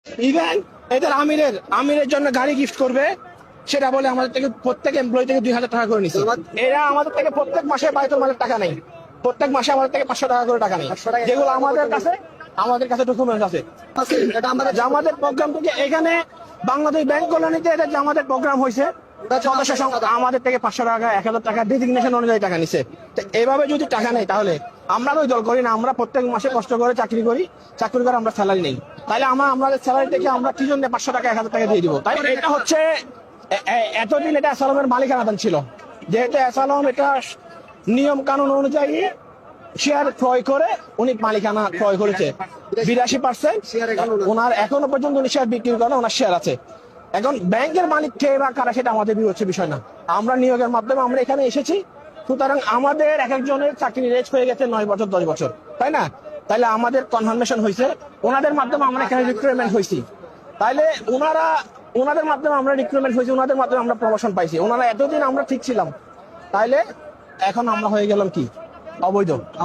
Even এদের আমিরের জন্য গাড়ি গিফট করবে, সেটা বলে আমাদের থেকে প্রত্যেক এমপ্লয়ি থেকে 2000 টাকা করে নিচ্ছে। এরা আমাদের থেকে প্রত্যেক মাসে বায়তুল মালের টাকা নেই, প্রত্যেক মাসে আমাদের থেকে 500 টাকা করে টাকা নেই, যেগুলো আমাদের কাছে ডকুমেন্ট আছে। আমাদের প্রোগ্রাম থেকে এখানে বাংলাদেশ ব্যাংক কলোনিতে এদের যে আমাদের প্রোগ্রাম হয়েছে, সদস্য সংখ্যা আমাদের থেকে 500 টাকা 1000 টাকা ডেজিগনেশন অনুযায়ী টাকা নিছে। এভাবে যদি টাকা নেই তাহলে আমরা ওই দল করি না, আমরা প্রত্যেক মাসে কষ্ট করে চাকরি করে আমরা স্যালারি নেই। তাহলে আমাদের স্যালারি থেকে আমরা কি জন্য 500 টাকা 1000 টাকা দিয়ে দিব? তাই এটা হচ্ছে এতদিন এটা অ্যাসালমের মালিকানাধীন ছিল, যেহেতু অ্যাসালম এটা নিয়ম কানুন অনুযায়ী শেয়ার ক্রয় করে উনি মালিকানা ক্রয় করেছে 82%। ওনার এখনো পর্যন্ত উনি শেয়ার বিক্রি করে, ওনার শেয়ার আছে। এখন ব্যাংকের মালিক কে বা কারা সেটা আমাদের বিবেচ্য বিষয় না, আমরা নিয়োগের মাধ্যমে আমরা এখানে এসেছি। সুতরাং আমাদের এক একজনের চাকরি রেজ হয়ে গেছে 9 বছর 10 বছর, তাই না? তাইলে আমাদের কনফার্মেশন হয়েছে, ওনাদের মাধ্যমে আমরা এখানে রিক্রুটমেন্ট হয়েছি। তাইলে ওনাদের মাধ্যমে আমরা রিক্রুটমেন্ট হয়েছি, ওনাদের মাধ্যমে আমরা প্রমোশন পাইছি। ওনারা এতদিন আমরা ঠিক ছিলাম, তাইলে এখন আমরা হয়ে গেলাম কি অবৈধ।